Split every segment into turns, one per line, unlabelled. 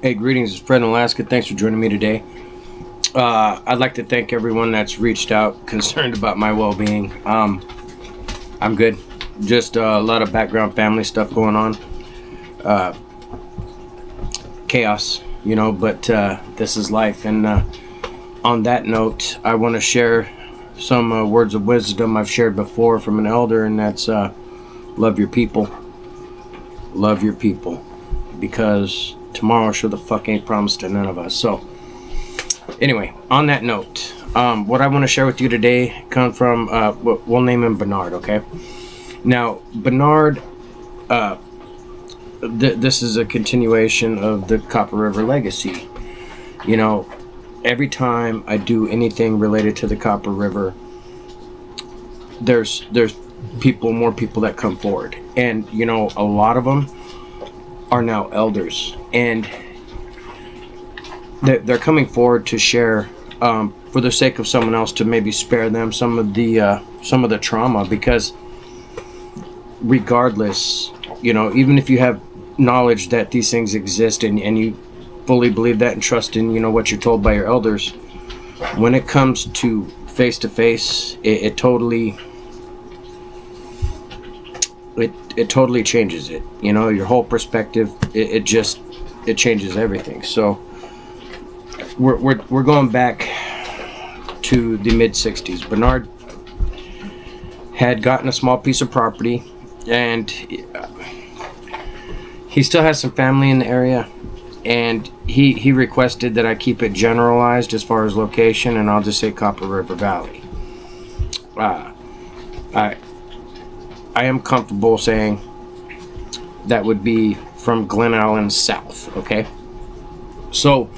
Hey, greetings, it's Fred in Alaska. Thanks for joining me today. I'd like to thank everyone that's reached out concerned about my well-being. I'm good. Just a lot of background family stuff going on. Chaos, but this is life. And on that note, I want to share some words of wisdom I've shared before from an elder, and that's love your people. Love your people. Because tomorrow sure the fuck ain't promised to none of us. So anyway, on that note, what I want to share with you today comes from we'll name him Bernard. Okay, now Bernard, this is a continuation of the Copper River legacy. Every time I do anything related to the Copper River, there's more people that come forward, and a lot of them are now elders, and they're coming forward to share for the sake of someone else, to maybe spare them some of the trauma, because regardless, even if you have knowledge that these things exist and you fully believe that and trust in what you're told by your elders, when it comes to face to face, it totally changes it. Your whole perspective, it changes everything. So we're going back to the mid 60s. Bernard had gotten a small piece of property, and he still has some family in the area, and he requested that I keep it generalized as far as location, and I'll just say Copper River Valley. I am comfortable saying that would be from Glen Allen south, okay? So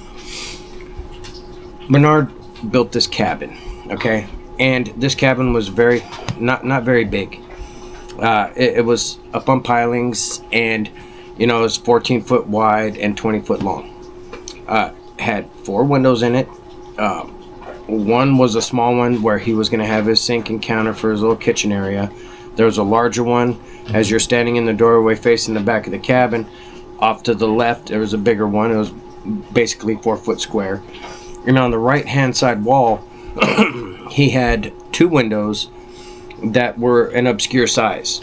Bernard built this cabin, okay? And this cabin was not very big. It was up on pilings, and it was 14 foot wide and 20 foot long. Had 4 windows in it. One was a small one where he was going to have his sink and counter for his little kitchen area. There was a larger one. As you're standing in the doorway facing the back of the cabin, off to the left there was a bigger one. It was basically 4 foot square. And on the right hand side wall, he had 2 windows that were an obscure size.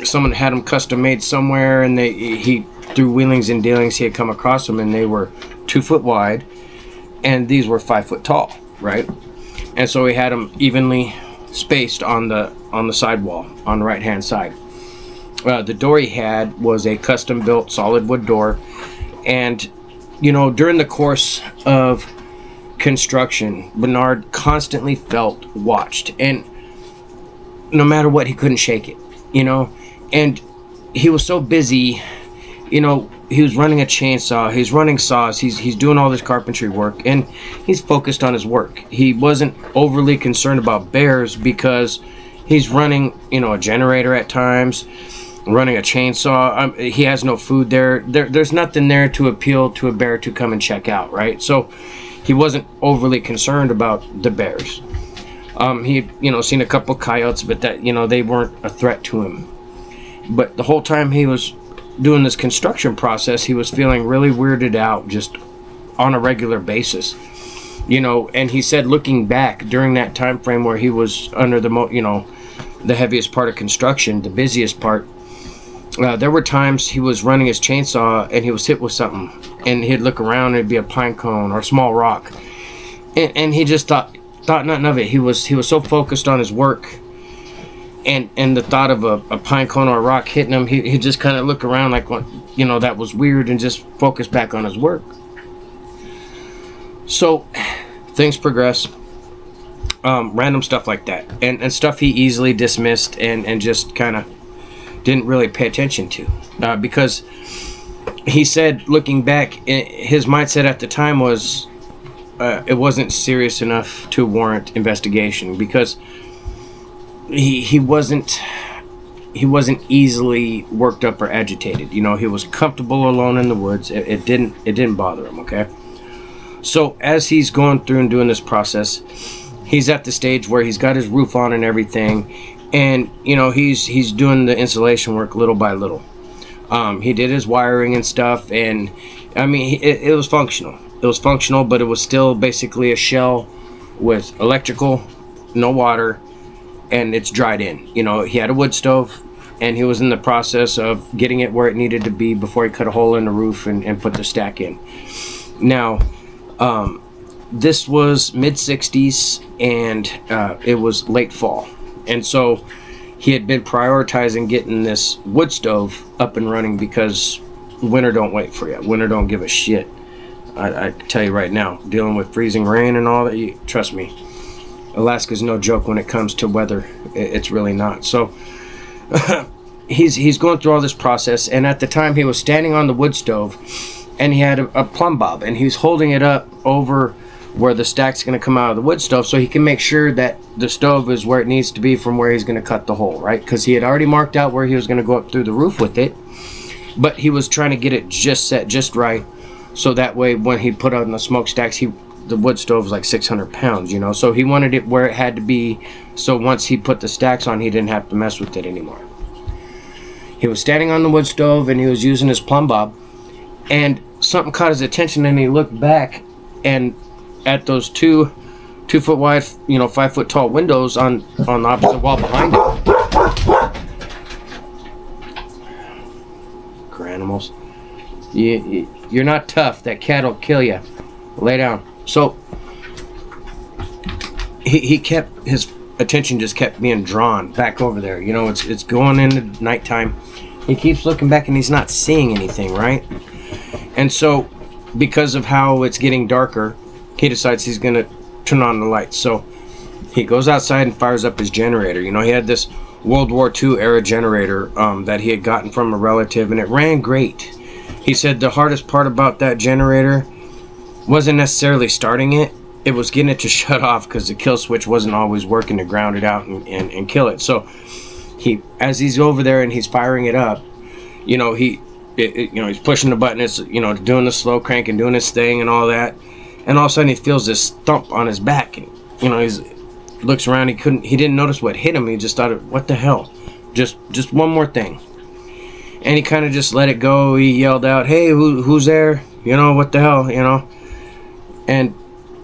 Someone had them custom made somewhere, and he through wheelings and dealings he had come across them, and they were 2 foot wide, and these were 5 foot tall, right? And so he had them evenly spaced on the sidewall on the right hand side. The door he had was a custom built solid wood door, and during the course of construction, Bernard constantly felt watched, and no matter what, he couldn't shake it, and he was so busy. He was running a chainsaw, he's running saws, he's doing all this carpentry work, and he's focused on his work. He wasn't overly concerned about bears because he's running, a generator at times, running a chainsaw. He has no food there. There's nothing there to appeal to a bear to come and check out, right? So he wasn't overly concerned about the bears. He seen a couple coyotes, but that, they weren't a threat to him. But the whole time he was doing this construction process, he was feeling really weirded out just on a regular basis, and he said, looking back during that time frame where he was under the heaviest part of construction, the busiest part, there were times he was running his chainsaw and he was hit with something, and he'd look around and it'd be a pine cone or a small rock, and he just thought nothing of it. He was so focused on his work, and the thought of a pine cone or a rock hitting him, he just kind of look around like, what, that was weird, and just focus back on his work. So things progress, random stuff like that, and stuff he easily dismissed and just kind of didn't really pay attention to, because he said, looking back, his mindset at the time was it wasn't serious enough to warrant investigation, because he wasn't easily worked up or agitated. He was comfortable alone in the woods. It didn't bother him, okay? So as he's going through and doing this process, he's at the stage where he's got his roof on and everything, and he's doing the insulation work little by little. He did his wiring and stuff, and I mean, it was functional. It was functional, but it was still basically a shell with electrical, no water, and it's dried in. You know, he had a wood stove, and he was in the process of getting it where it needed to be before he cut a hole in the roof and put the stack in. Now, this was mid-60s, and it was late fall. And so he had been prioritizing getting this wood stove up and running because winter don't wait for you. Winter don't give a shit. I tell you right now, dealing with freezing rain and all that, trust me, Alaska's no joke when it comes to weather. It's really not. So he's going through all this process, and at the time he was standing on the wood stove, and he had a plumb bob, and he's holding it up over where the stack's going to come out of the wood stove so he can make sure that the stove is where it needs to be from where he's going to cut the hole, right? Because he had already marked out where he was going to go up through the roof with it, but he was trying to get it just set just right, so that way when he put on the smokestacks, the wood stove was like 600 pounds, you know, so he wanted it where it had to be, so once he put the stacks on, he didn't have to mess with it anymore. He was standing on the wood stove, and he was using his plumb bob, and something caught his attention, and he looked back, and at those 2 foot wide, 5 foot tall windows on the opposite wall behind him. Animals. You're not tough. That cat'll kill you. Lay down. So he kept, his attention just kept being drawn back over there. You know, it's going into nighttime. He keeps looking back, and he's not seeing anything, right? And so because of how it's getting darker, he decides he's gonna turn on the lights. So he goes outside and fires up his generator. You know, he had this World War II era generator that he had gotten from a relative, and it ran great. He said the hardest part about that generator wasn't necessarily starting it, it was getting it to shut off, because the kill switch wasn't always working to ground it out and kill it. So as he's over there and he's firing it up, he's pushing the button, it's doing the slow crank and doing his thing and all that, and all of a sudden he feels this thump on his back, and he's looks around. He didn't notice what hit him. He just thought, what the hell, just one more thing. And he kind of just let it go. He yelled out, hey, who's there, what the hell, and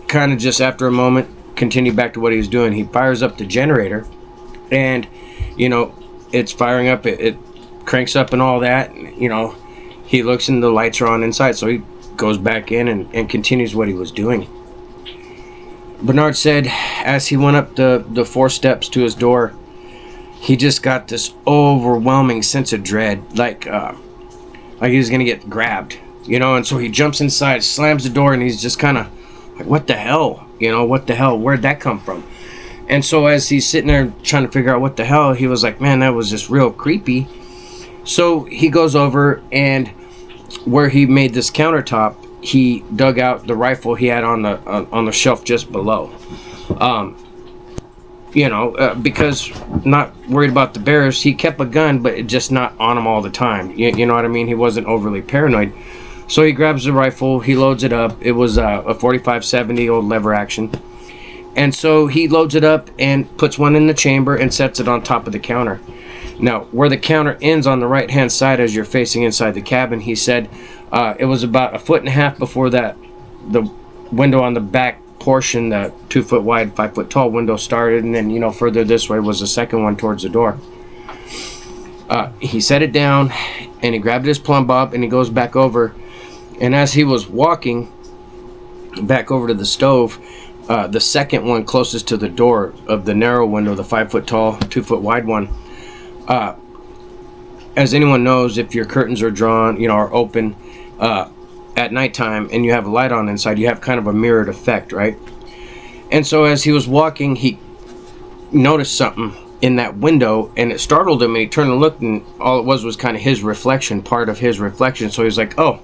kind of just after a moment continued back to what he was doing. He fires up the generator, and it's firing up, it cranks up and all that. He looks and the lights are on inside, so he goes back in and continues what he was doing. Bernard said as he went up the 4 steps to his door, he just got this overwhelming sense of dread, like he was gonna get grabbed, and so he jumps inside, slams the door, and he's just kind of like, what the hell, what the hell, where'd that come from? And so as he's sitting there trying to figure out what the hell, he was like, man, that was just real creepy. So he goes over, and where he made this countertop, he dug out the rifle he had on the shelf just below, because not worried about the bears, he kept a gun, but it just not on him all the time. You know what I mean? He wasn't overly paranoid. So he grabs the rifle, he loads it up. It was a 45-70 old lever action, and so he loads it up and puts one in the chamber and sets it on top of the counter. Now, where the counter ends on the right hand side as you're facing inside the cabin, he said it was about 1.5 feet before the window on the back portion, the 2 foot wide, 5 foot tall window started, and then further this way was the second one towards the door. He set it down, and he grabbed his plumb bob, and he goes back over, and as he was walking back over to the stove, the second one closest to the door of the narrow window, the 5 foot tall, 2 foot wide one, as anyone knows, if your curtains are drawn, are open at nighttime and you have a light on inside, you have kind of a mirrored effect, right? And so as he was walking, he noticed something in that window, and it startled him, and he turned and looked, and all it was kind of his reflection, part of his reflection. So he was like, oh,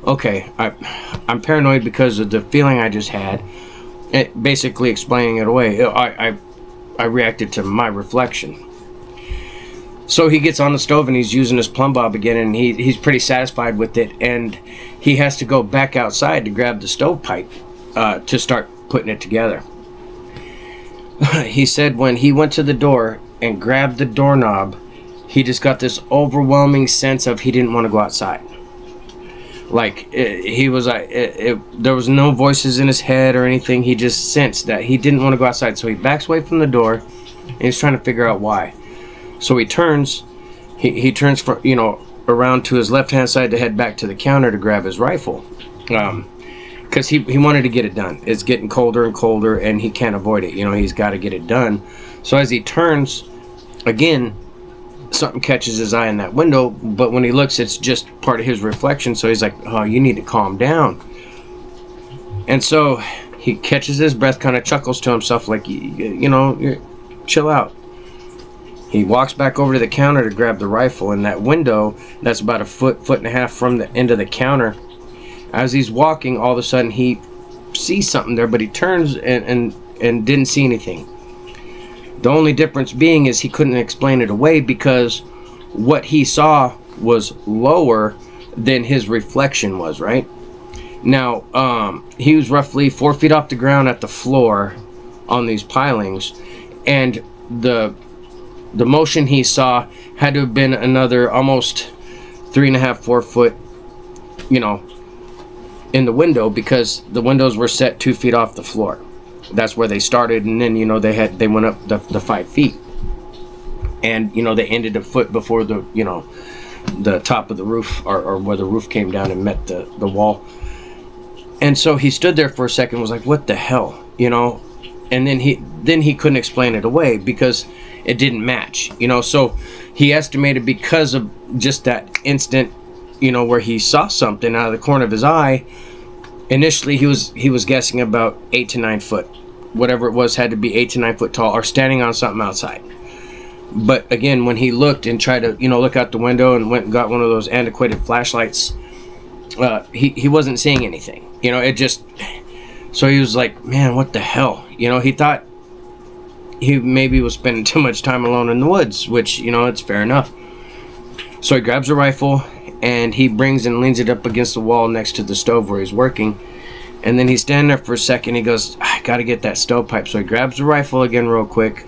okay, I'm paranoid because of the feeling I just had. It, basically explaining it away. I reacted to my reflection. So he gets on the stove, and he's using his plumb bob again, and he's pretty satisfied with it, and he has to go back outside to grab the stovepipe to start putting it together. He said when he went to the door and grabbed the doorknob, he just got this overwhelming sense of he didn't want to go outside. Like he was like, there was no voices in his head or anything. He just sensed that he didn't want to go outside. So he backs away from the door, and he's trying to figure out why. So he turns, he turns for, around to his left-hand side to head back to the counter to grab his rifle, because he wanted to get it done. It's getting colder and colder, and he can't avoid it. He's got to get it done. So as he turns, again, something catches his eye in that window, but when he looks, it's just part of his reflection. So he's like, oh, you need to calm down. And so he catches his breath, kind of chuckles to himself like, chill out. He walks back over to the counter to grab the rifle, and that window that's about a foot and a half from the end of the counter, as he's walking, all of a sudden he sees something there, but he turns and didn't see anything. The only difference being is he couldn't explain it away, because what he saw was lower than his reflection was, right? Now, he was roughly 4 feet off the ground at the floor on these pilings, and the motion he saw had to have been another almost 3.5, 4 foot, in the window, because the windows were set 2 feet off the floor. That's where they started, and then they went up the 5 feet, and they ended a foot before the top of the roof, or where the roof came down and met the wall. And so he stood there for a second, was like, what the hell, and then he couldn't explain it away because it didn't match, so he estimated, because of just that instant, where he saw something out of the corner of his eye. Initially, he was guessing about 8 to 9 foot. Whatever it was had to be 8 to 9 foot tall, or standing on something outside. But again, when he looked and tried to, look out the window and went and got one of those antiquated flashlights, he wasn't seeing anything. So he was like, man, what the hell? He thought he maybe was spending too much time alone in the woods, which, it's fair enough. So he grabs a rifle, and he brings and leans it up against the wall next to the stove where he's working. And then he's standing there for a second. He goes, I gotta get that stovepipe. So he grabs the rifle again real quick,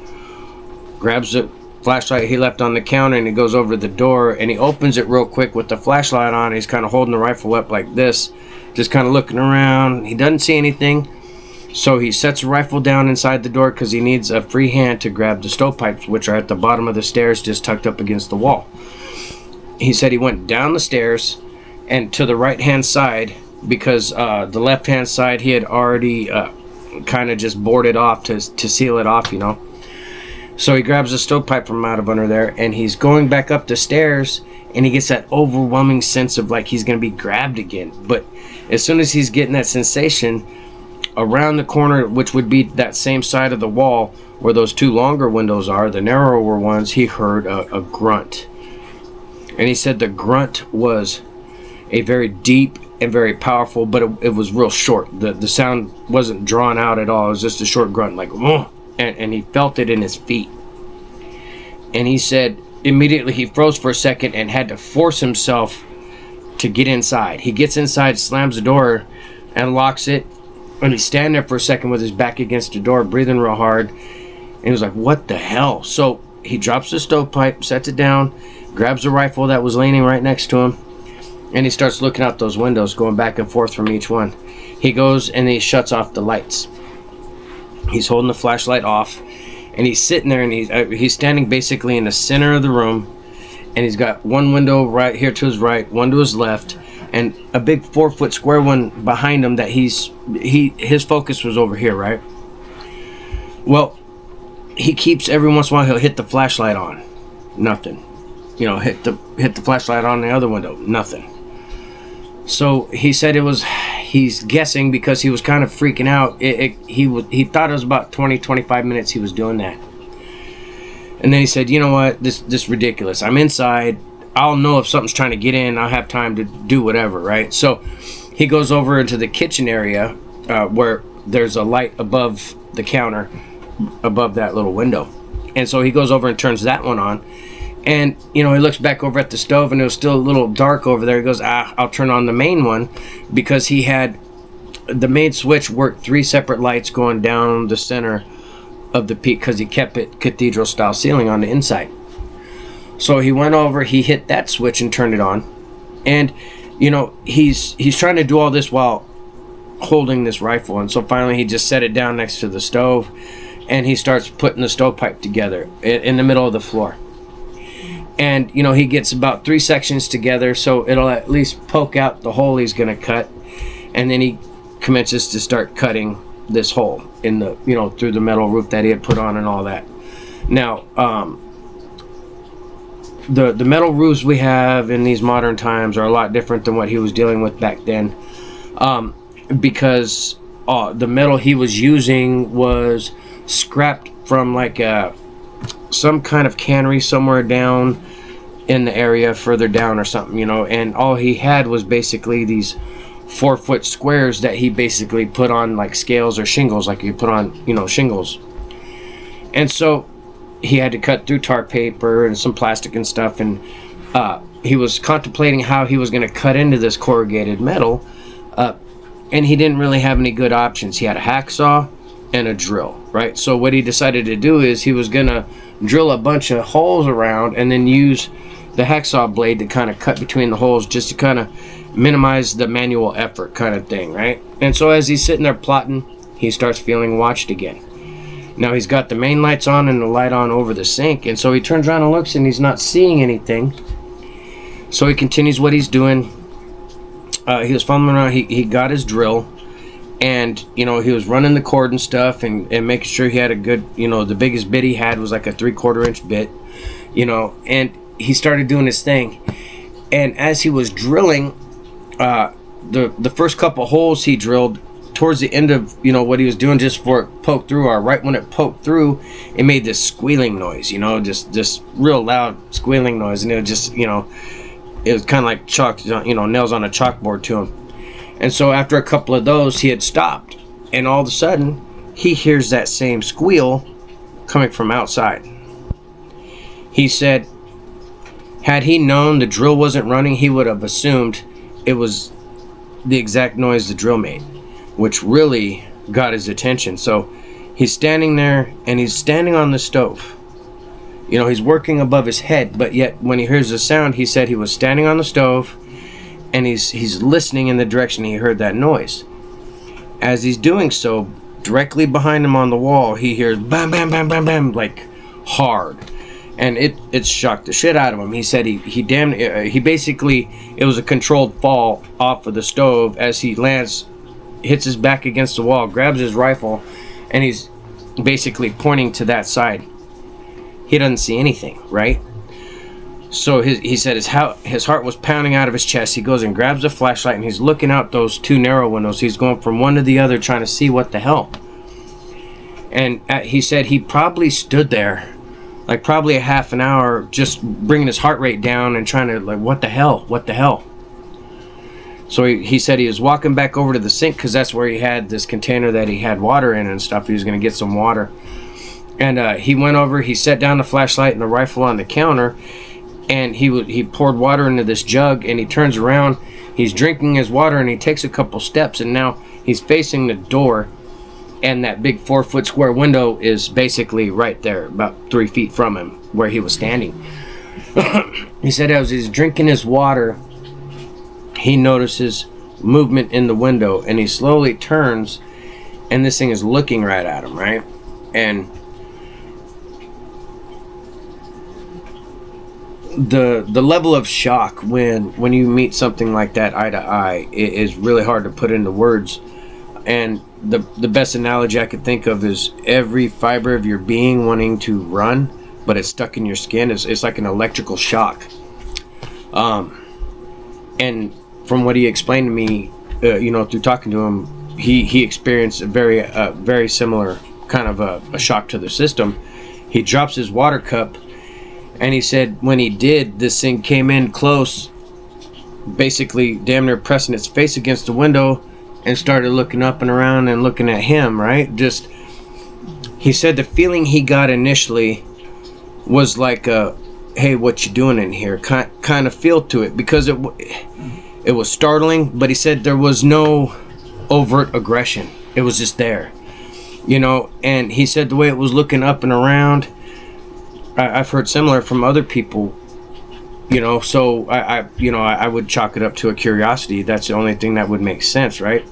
grabs the flashlight he left on the counter, and he goes over to the door, and he opens it real quick with the flashlight on. He's kind of holding the rifle up like this, just kind of looking around. He doesn't see anything. So he sets the rifle down inside the door, because he needs a free hand to grab the stovepipes, which are at the bottom of the stairs, just tucked up against the wall. He said he went down the stairs and to the right hand side, because the left hand side he had already kind of just boarded off to seal it off, So he grabs a stovepipe from out of under there, and he's going back up the stairs, and he gets that overwhelming sense of like he's going to be grabbed again. But as soon as he's getting that sensation, around the corner, which would be that same side of the wall where those two longer windows are, the narrower ones, he heard a grunt. And he said the grunt was a very deep and very powerful, but it was real short. The sound wasn't drawn out at all. It was just a short grunt, like, whoa, and he felt it in his feet. And he said immediately he froze for a second and had to force himself to get inside. He gets inside, slams the door, and locks it. And he's standing there for a second with his back against the door, breathing real hard. And he was like, what the hell? So he drops the stovepipe, sets it down, grabs a rifle that was leaning right next to him, and he starts looking out those windows, going back and forth from each one. He goes and he shuts off the lights. He's holding the flashlight off, and he's sitting there, and he's standing basically in the center of the room, and he's got one window right here to his right, one to his left, and a big 4 foot square one behind him that his focus was over here, right? Well, he keeps, every once in a while he'll hit the flashlight on, nothing. Hit the flashlight on the other window, nothing. So he said he's guessing, because he was kind of freaking out. He thought it was about 20-25 minutes he was doing that. And then he said, you know what, this is ridiculous. I'm inside. I'll know if something's trying to get in. I'll have time to do whatever, right? So he goes over into the kitchen area, where there's a light above the counter, above that little window. And so he goes over and turns that one on. And, he looks back over at the stove, and it was still a little dark over there. He goes, I'll turn on the main one, because he had the main switch worked 3 separate lights going down the center of the peak, because he kept it cathedral style ceiling on the inside. So he went over, he hit that switch and turned it on. And, you know, he's trying to do all this while holding this rifle. And so finally he just set it down next to the stove, and he starts putting the stovepipe together in the middle of the floor. And, you know, he gets about 3 sections together, so it'll at least poke out the hole he's going to cut. And then he commences to start cutting this hole in the, you know, through the metal roof that he had put on and all that. Now, the metal roofs we have in these modern times are a lot different than what he was dealing with back then, because the metal he was using was scrapped from like some kind of cannery somewhere down in the area further down or something, you know, and all he had was basically these 4-foot squares that he basically put on like scales or shingles, like you put on, you know, shingles. And so he had to cut through tar paper and some plastic and stuff, and he was contemplating how he was going to cut into this corrugated metal, and he didn't really have any good options. He had a hacksaw and a drill, right? So what he decided to do is he was going to drill a bunch of holes around and then use the hacksaw blade to kind of cut between the holes, just to kind of minimize the manual effort kind of thing, right? And so as he's sitting there plotting, he starts feeling watched again. Now he's got the main lights on and the light on over the sink, and so he turns around and looks, and he's not seeing anything. So he continues what he's doing. He was fumbling around. He got his drill, and, you know, he was running the cord and stuff, and making sure he had a good, you know, the biggest bit he had was like a 3/4 inch bit, you know, and he started doing his thing. And as he was drilling, the first couple holes he drilled, towards the end of, you know, what he was doing, just before it poked through, or right when it poked through, it made this squealing noise, you know, just real loud squealing noise. And it was just, you know, it was kind of like chalk, you know, nails on a chalkboard to him. And so after a couple of those, he had stopped, and all of a sudden he hears that same squeal coming from outside. He said had he known the drill wasn't running, he would have assumed it was the exact noise the drill made, which really got his attention. So he's standing there, and he's standing on the stove. You know, he's working above his head, but yet when he hears the sound, he said he was standing on the stove, and he's listening in the direction he heard that noise. As he's doing so, directly behind him on the wall, he hears bam, bam, bam, bam, bam, like hard. And it shocked the shit out of him. He said he basically, it was a controlled fall off of the stove as he lands, hits his back against the wall, grabs his rifle, and he's basically pointing to that side. He doesn't see anything, right? So he said his heart was pounding out of his chest. He goes and grabs a flashlight, and he's looking out those 2 narrow windows. He's going from one to the other, trying to see what the hell. And he said he probably stood there like probably a half an hour, just bringing his heart rate down and trying to, like, what the hell. So he said he was walking back over to the sink, because that's where he had this container that he had water in and stuff. He was going to get some water. And he went over, he set down the flashlight and the rifle on the counter, and he poured water into this jug, and he turns around, he's drinking his water, and he takes a couple steps, and now he's facing the door, and that big 4-foot square window is basically right there, about 3 feet from him, where he was standing. He said as he's drinking his water, he notices movement in the window, and he slowly turns, and this thing is looking right at him, right? And the level of shock when you meet something like that eye to eye is really hard to put into words. And the best analogy I could think of is every fiber of your being wanting to run, but it's stuck in your skin. It's like an electrical shock. And from what he explained to me, you know, through talking to him, he experienced a very similar kind of a shock to the system. He drops his water cup, and he said when he did, this thing came in close, basically damn near pressing its face against the window, and started looking up and around and looking at him, right? Just, he said the feeling he got initially was like a, hey, what you doing in here kind of feel to it, because it was startling, but he said there was no overt aggression. It was just there, you know. And he said the way it was looking up and around, I've heard similar from other people, So I would chalk it up to a curiosity. That's the only thing that would make sense, right?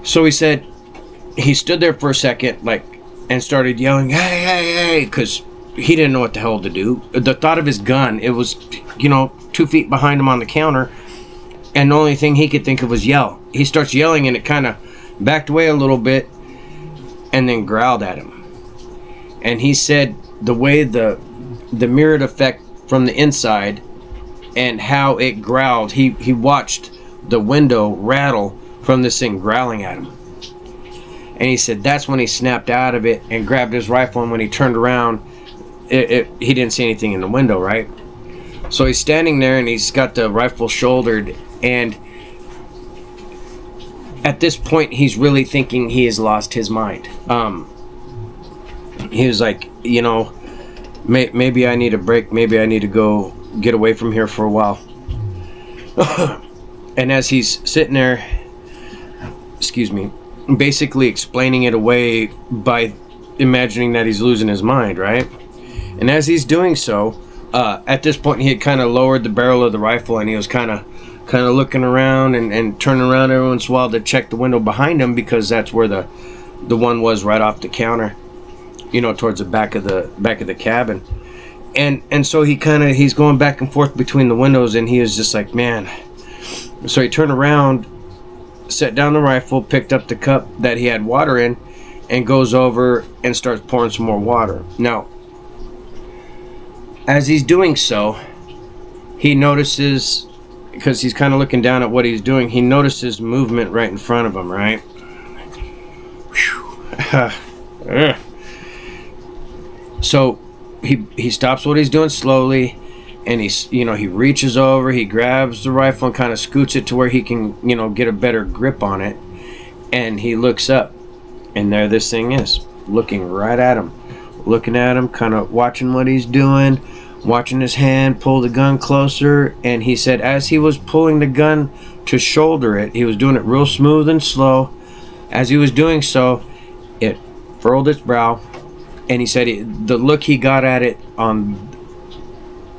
So he said he stood there for a second, like, and started yelling, "Hey, hey, hey," because he didn't know what the hell to do. The thought of his gun, it was, 2 feet behind him on the counter, and the only thing he could think of was yell. He starts yelling, and it kind of backed away a little bit, and then growled at him. And he said the way the mirrored effect from the inside and how it growled, he watched the window rattle from this thing growling at him. And he said that's when he snapped out of it and grabbed his rifle, and when he turned around, he didn't see anything in the window, right? So he's standing there, and he's got the rifle shouldered, and at this point he's really thinking he has lost his mind. He was like, maybe I need a break, maybe I need to go get away from here for a while. And as he's sitting there, basically explaining it away by imagining that he's losing his mind, right? And as he's doing so, at this point he had kind of lowered the barrel of the rifle, and he was kind of looking around and turning around every once in a while to check the window behind him, because that's where the one was, right off the counter, towards the back of the cabin. And so he's going back and forth between the windows, and he was just like, man. So he turned around, set down the rifle, picked up the cup that he had water in, and goes over and starts pouring some more water. Now, as he's doing so, he notices, because he's kind of looking down at what he's doing, he notices movement right in front of him, right? So he stops what he's doing slowly, and he reaches over, he grabs the rifle and kind of scoots it to where he can, get a better grip on it. And he looks up, and there this thing is, looking right at him, kind of watching what he's doing, watching his hand pull the gun closer. And he said as he was pulling the gun to shoulder it, he was doing it real smooth and slow. As he was doing so, it furrowed its brow, and he said the look he got at it on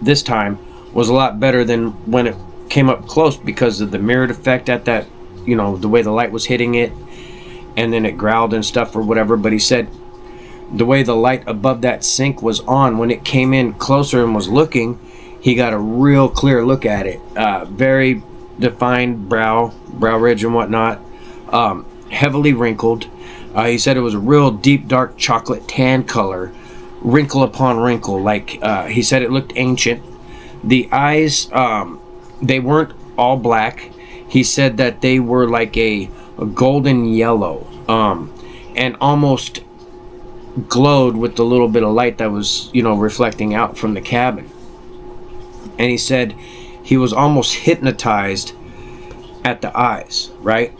this time was a lot better than when it came up close, because of the mirrored effect at that, the way the light was hitting it, and then it growled and stuff or whatever. But he said the way the light above that sink was on, when it came in closer and was looking, he got a real clear look at it. Very defined brow ridge and whatnot, heavily wrinkled. He said it was a real deep dark chocolate tan color, wrinkle upon wrinkle. Like, he said it looked ancient. The eyes, they weren't all black. He said that they were like a golden yellow, and almost glowed with the little bit of light that was, reflecting out from the cabin. And he said he was almost hypnotized at the eyes, right?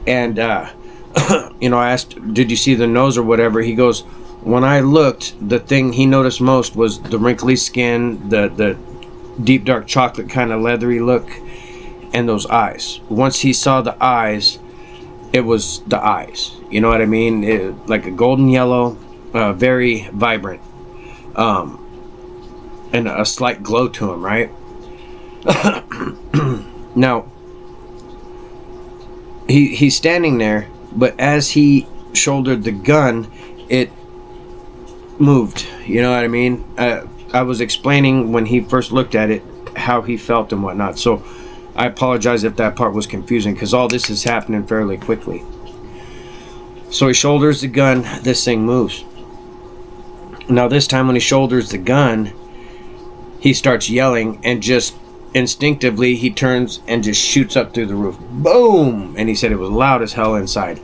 And I asked, did you see the nose or whatever? He goes, when I looked, the thing he noticed most was the wrinkly skin, the deep dark chocolate kind of leathery look, and those eyes. Once he saw the eyes, it was the eyes. You know what I mean? Like a golden yellow, very vibrant, and a slight glow to him, right? Now, he's standing there, but as he shouldered the gun, it moved. You know what I mean? I was explaining when he first looked at it how he felt and whatnot, so I apologize if that part was confusing, because all this is happening fairly quickly. So he shoulders the gun, this thing moves. Now this time when he shoulders the gun, he starts yelling, and just instinctively he turns and just shoots up through the roof. Boom! And he said it was loud as hell inside.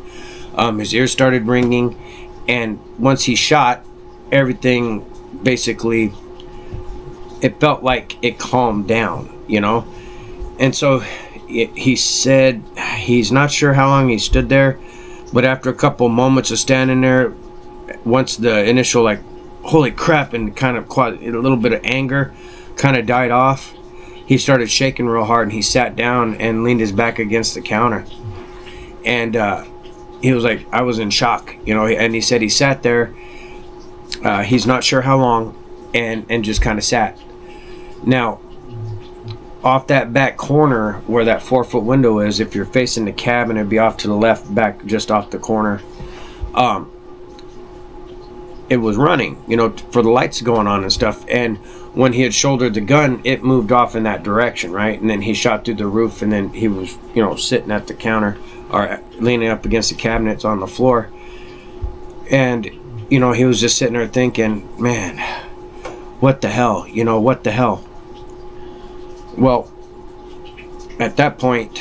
His ears started ringing, and once he shot, everything basically, it felt like it calmed down, And so he said he's not sure how long he stood there, but after a couple moments of standing there, once the initial like holy crap and kind of a little bit of anger kind of died off, he started shaking real hard, and he sat down and leaned his back against the counter. And he was like, I was in shock, and he said he sat there, he's not sure how long, and just kind of sat. Now, off that back corner where that 4-foot window is, if you're facing the cabin, it'd be off to the left, back just off the corner. It was running, you know, for the lights going on and stuff. And when he had shouldered the gun, it moved off in that direction, right? And then he shot through the roof, and then he was, you know, sitting at the counter or leaning up against the cabinets on the floor. And, you know, he was just sitting there thinking, man, what the hell, you know, what the hell? Well, at that point,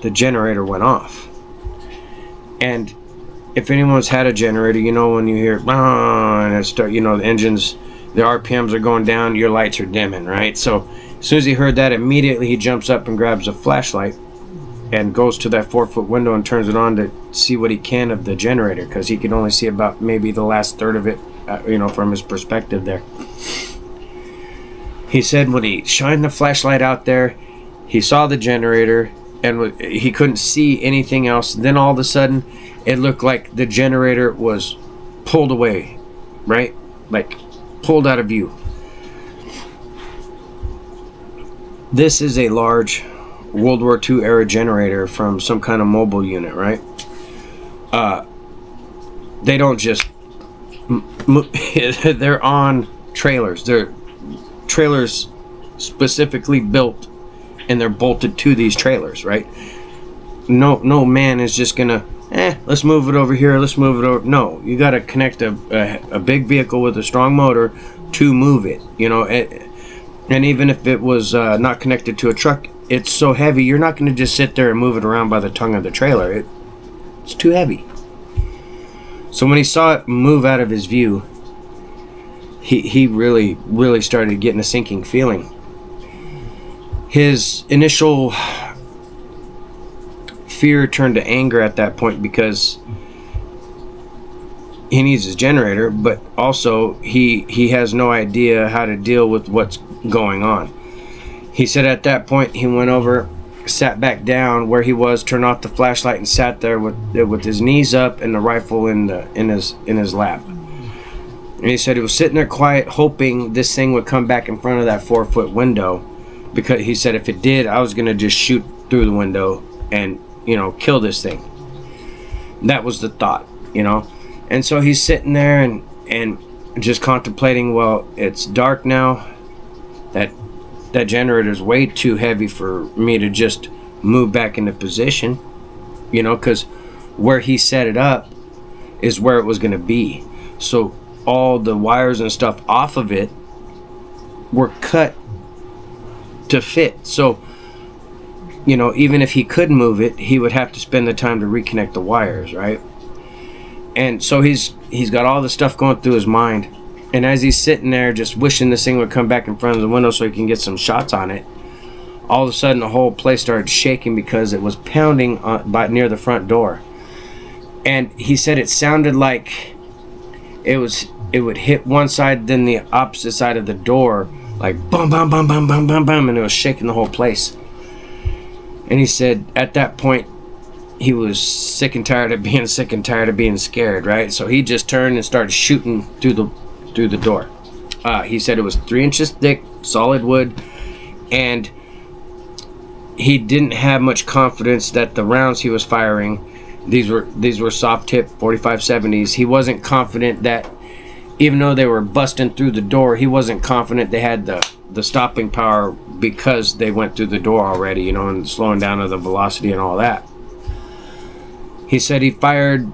the generator went off. And if anyone's had a generator, you know, when you hear, and it start, you know, the engines, the RPMs are going down, your lights are dimming, right? So as soon as he heard that, immediately he jumps up and grabs a flashlight and goes to that 4-foot window and turns it on to see what he can of the generator, because he could only see about maybe the last third of it, you know, from his perspective there. He said when he shined the flashlight out there, he saw the generator and he couldn't see anything else. Then all of a sudden, it looked like the generator was pulled away, right? Like pulled out of view. This is a large World War II era generator from some kind of mobile unit, right? They don't just they're on trailers. They're trailers specifically built, and they're bolted to these trailers, right? No man is just gonna let's move it over here, let's move it over. No, you got to connect a big vehicle with a strong motor to move it, you know. And even if it was not connected to a truck, it's so heavy, you're not going to just sit there and move it around by the tongue of the trailer. It's too heavy. So when he saw it move out of his view, he really started getting a sinking feeling. His initial fear turned to anger at that point, because he needs his generator, but also he has no idea how to deal with what's going on. He said at that point he went over, sat back down where he was, turned off the flashlight, and sat there with his knees up and the rifle in his lap. And he said he was sitting there quiet, hoping this thing would come back in front of that 4-foot window, because he said if it did, I was gonna just shoot through the window and, you know, kill this thing. That was the thought, you know. And so he's sitting there and just contemplating, well, it's dark now. That generator is way too heavy for me to just move back into position, you know, because where he set it up is where it was going to be. So all the wires and stuff off of it were cut to fit. So, you know, even if he could move it, he would have to spend the time to reconnect the wires, right? And so he's got all this stuff going through his mind. And as he's sitting there just wishing this thing would come back in front of the window so he can get some shots on it, all of a sudden the whole place started shaking because it was pounding near the front door. And he said it sounded like it would hit one side, then the opposite side of the door, like bum bum bum bum bum bum bum, and it was shaking the whole place. And he said at that point he was sick and tired of being scared, right? So he just turned and started shooting through the door. He said it was 3 inches thick, solid wood, and he didn't have much confidence that the rounds he was firing, these were soft tip 45-70s. He wasn't confident that, even though they were busting through the door, he wasn't confident they had the stopping power, because they went through the door already, you know, and slowing down of the velocity and all that. He said he fired,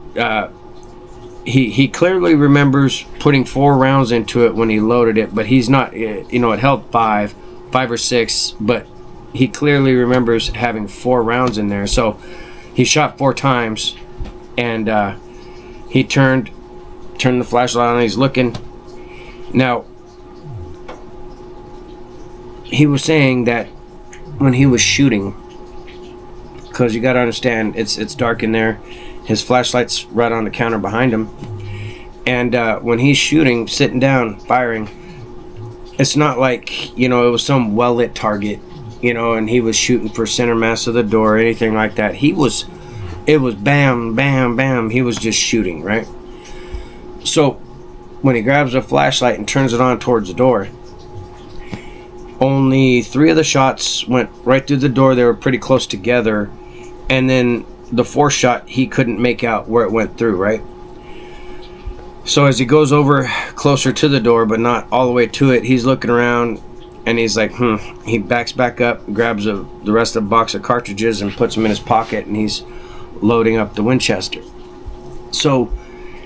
he clearly remembers putting 4 rounds into it when he loaded it, but he's not, you know, it held 5 or 6, but he clearly remembers having 4 rounds in there. So he shot 4 times, and he turned the flashlight on, and he's looking. Now, he was saying that when he was shooting, because you got to understand, it's dark in there, his flashlight's right on the counter behind him, and when he's shooting, sitting down, firing, it's not like, you know, it was some well-lit target, you know, and he was shooting for center mass of the door or anything like that. It was bam, bam, bam. He was just shooting, right? So when he grabs a flashlight and turns it on towards the door, Only 3 of the shots went right through the door. They were pretty close together. And then the 4th shot, he couldn't make out where it went through, right? So as he goes over closer to the door, but not all the way to it, he's looking around and he's like, He backs back up, grabs the rest of the box of cartridges and puts them in his pocket, and he's loading up the Winchester. So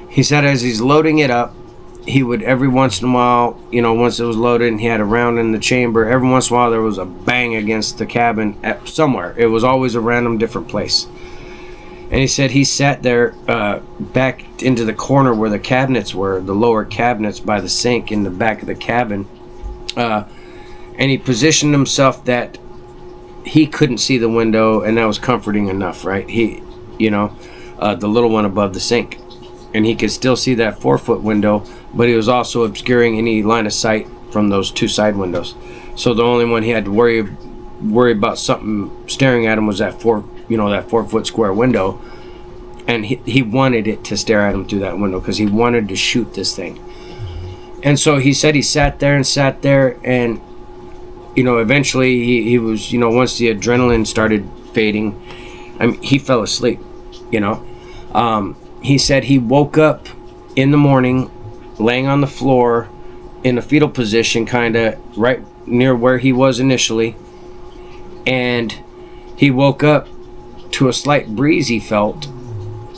he said as he's loading it up, he would every once in a while, once it was loaded and he had a round in the chamber, every once in a while there was a bang against the cabin somewhere. It was always a random different place. And he said he sat there back into the corner where the cabinets were, the lower cabinets by the sink in the back of the cabin. And he positioned himself that he couldn't see the window, and that was comforting enough, right? The little one above the sink. And he could still see that 4-foot window, but he was also obscuring any line of sight from those 2 side windows. So the only one he had to worry about something staring at him was that 4-foot square window. And he wanted it to stare at him through that window because he wanted to shoot this thing. And so he said he sat there, and eventually he was, once the adrenaline started fading, he fell asleep. He said he woke up in the morning laying on the floor in a fetal position, kind of right near where he was initially, and he woke up to a slight breeze he felt,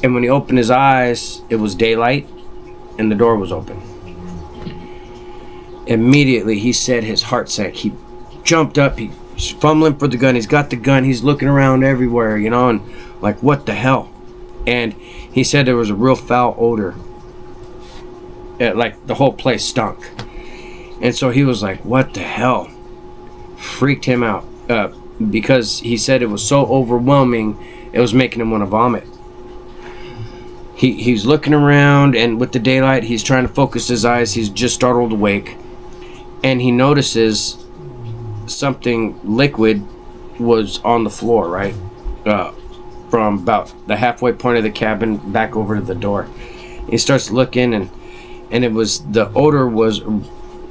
and when he opened his eyes, it was daylight and the door was open. Immediately, he said his heart sank. He jumped up, he's fumbling for the gun, he's got the gun, he's looking around everywhere, and like, what the hell? And he said there was a real foul odor. Like the whole place stunk. And so he was like, what the hell? Freaked him out. Because he said it was so overwhelming, it was making him want to vomit. He's looking around, and with the daylight, he's trying to focus his eyes. He's just startled awake. And he notices something liquid was on the floor, right? From about the halfway point of the cabin back over to the door. He starts looking, and it was, the odor was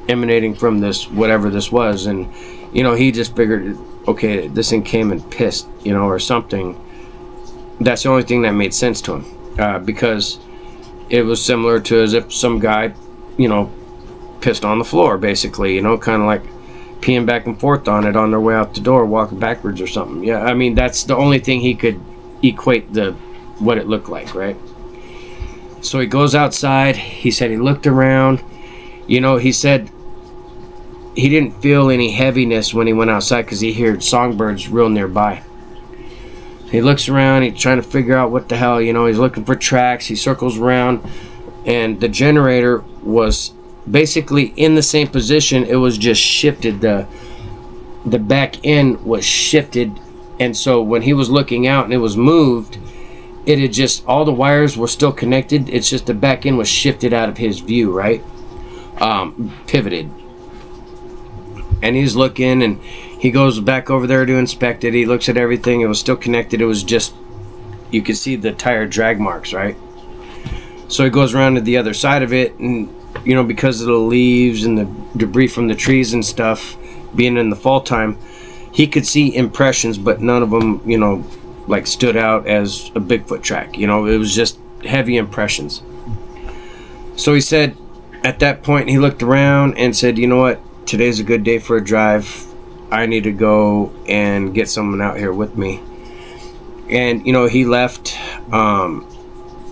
emanating from this, whatever this was. And, he just figured, okay, this thing came and pissed, or something. That's the only thing that made sense to him. Because it was similar to as if some guy, pissed on the floor, basically, kind of like peeing back and forth on it on their way out the door, walking backwards or something. Yeah, that's the only thing he could equate what it looked like, right? So he goes outside. He said he looked around. He said he didn't feel any heaviness when he went outside because he heard songbirds real nearby. He looks around. He's trying to figure out what the hell, he's looking for tracks. He circles around, and the generator was basically in the same position. It was just shifted. The back end was shifted, and so when he was looking out and it was moved, it had just, all the wires were still connected. It's just the back end was shifted out of his view, right? Pivoted. And he's looking, and he goes back over there to inspect it. He looks at everything. It was still connected. It was just, you could see the tire drag marks, right? So he goes around to the other side of it, and because of the leaves and the debris from the trees and stuff, being in the fall time, he could see impressions, but none of them, like stood out as a Bigfoot track. It was just heavy impressions. So he said at that point, he looked around and said, you know what, today's a good day for a drive. I need to go and get someone out here with me. And, he left.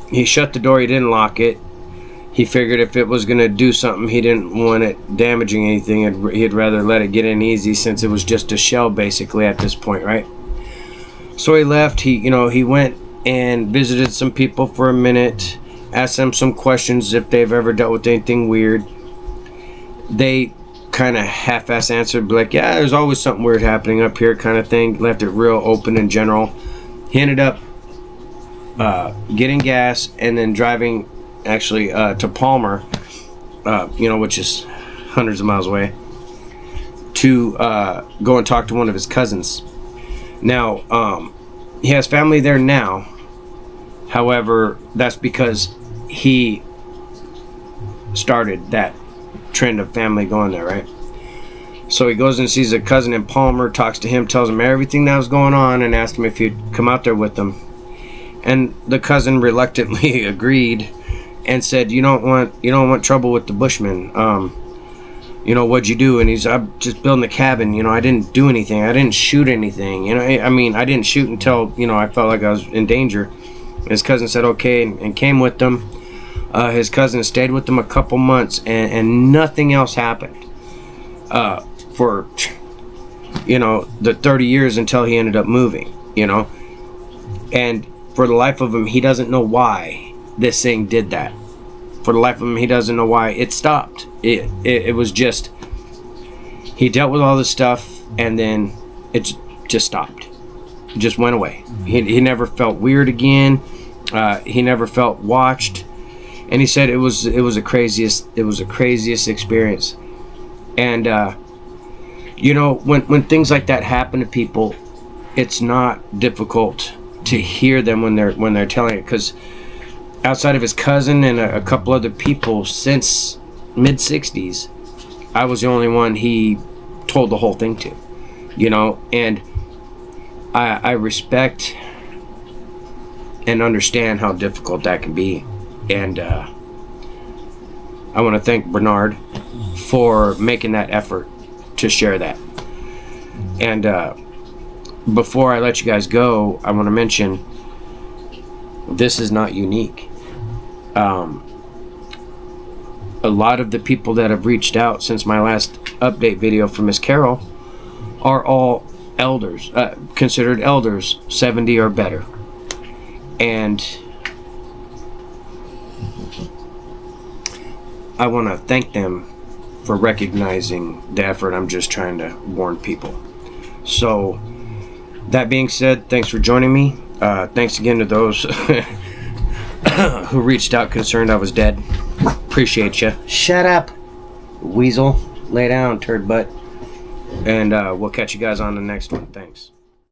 He shut the door. He didn't lock it. He figured if it was going to do something, he didn't want it damaging anything. He'd rather let it get in easy, since it was just a shell basically at this point, right? So he left. He went and visited some people for a minute, asked them some questions if they've ever dealt with anything weird. They kind of half-ass answered, like, yeah, there's always something weird happening up here, kind of thing. Left it real open in general. He ended up getting gas and then driving actually to Palmer, which is hundreds of miles away, to go and talk to one of his cousins. Now, he has family there now. However, that's because he started that trend of family going there, right? So he goes and sees a cousin in Palmer, talks to him, tells him everything that was going on, and asked him if he'd come out there with them. And the cousin reluctantly agreed and said, you don't want trouble with the Bushmen. What'd you do? And I'm just building a cabin. I didn't do anything. I didn't shoot anything. I didn't shoot until, I felt like I was in danger. His cousin said okay and came with them. His cousin stayed with them a couple months, and nothing else happened for the 30 years until he ended up moving. And for the life of him, he doesn't know why this thing did that. For the life of him, he doesn't know why it stopped. It was just, he dealt with all this stuff, and then it just stopped. It just went away. He never felt weird again. He never felt watched. And he said it was the craziest experience. And when things like that happen to people, it's not difficult to hear them when they're telling it, because outside of his cousin and a couple other people since mid-60s, I was the only one he told the whole thing to, and I respect and understand how difficult that can be. And I want to thank Bernard for making that effort to share that. And before I let you guys go, I want to mention this is not unique. A lot of the people that have reached out since my last update video for Miss Carol are all elders, considered elders, 70 or better. And I want to thank them for recognizing the effort. I'm just trying to warn people. So, that being said, thanks for joining me. Thanks again to those who reached out concerned I was dead. Appreciate you. Shut up, weasel. Lay down, turd butt. And we'll catch you guys on the next one. Thanks.